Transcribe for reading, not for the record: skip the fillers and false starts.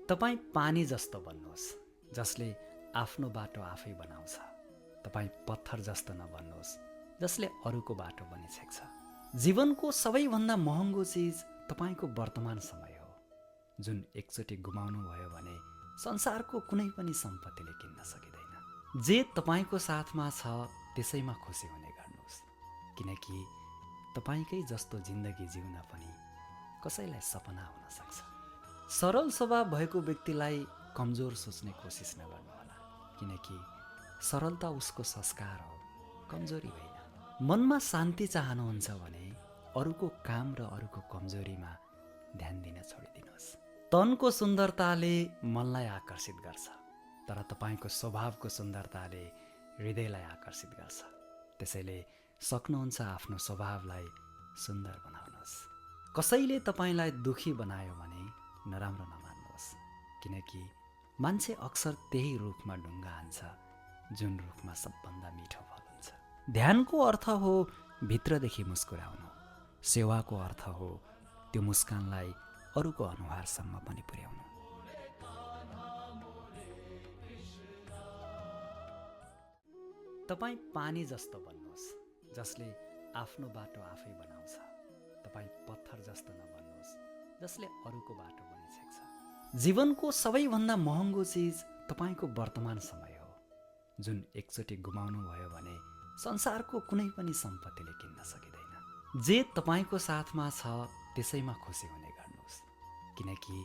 तपाईँ पानी जस्तो बन्नुहोस् जसले आफ्नो बाटो आफै बनाउँछ। तपाईँ पत्थर जस्तो नबन्नुहोस् जसले अरूको बाटो बनिछेक्छ। जीवनको सबैभन्दा महँगो चिज तपाईँको वर्तमान समय हो, जुन एकचोटि गुमाउनु भयो भने संसारको कुनै पनि सम्पत्तिले किन्न सकिँदैन। जे तपाईँको साथमा छ त्यसैमा खुसी हुने गर्नुहोस्, किनकि तपाईँकै जस्तो जिन्दगी जिउन पनि कसैलाई सपना हुन सक्छ। सरल स्वभाव भएको व्यक्तिलाई कमजोर सोच्ने कोसिस नगर्नुहोला, किनकि सरलता उसको संस्कार हो, कमजोरी होइन। मनमा शान्ति चाहनुहुन्छ भने अरूको काम र अरूको कमजोरीमा ध्यान दिन छोडिदिनुहोस्। तनको सुन्दरताले मनलाई आकर्षित गर्छ, तर तपाईँको स्वभावको सुन्दरताले हृदयलाई आकर्षित गर्छ। त्यसैले सक्नुहुन्छ आफ्नो स्वभावलाई सुन्दर बनाउनुहोस्। कसैले तपाईँलाई दुखी बनायो भने नराम्रो नमान्नुहोस्, किनकि मान्छे अक्सर त्यही रुखमा ढुङ्गा हान्छ जुन रुखमा सबभन्दा मिठो फल हुन्छ। ध्यानको अर्थ हो भित्रदेखि मुस्कुराउनु। सेवाको अर्थ हो त्यो मुस्कानलाई अरूको अनुहारसम्म पनि पुर्याउनु। तपाईँ पानी जस्तो बन्नुहोस् जसले आफ्नो बाटो आफै बनाउँछ। तपाईँ पत्थर जस्तो नबन्नुहोस् जसले अरूको बाटो बनिछेक्छ। जीवनको सबैभन्दा महँगो चिज तपाईँको वर्तमान समय हो, जुन एकचोटि गुमाउनु भयो भने संसारको कुनै पनि सम्पत्तिले किन्न सकिँदैन। जे तपाईँको साथमा छ त्यसैमा खुसी हुने गर्नुहोस्, किनकि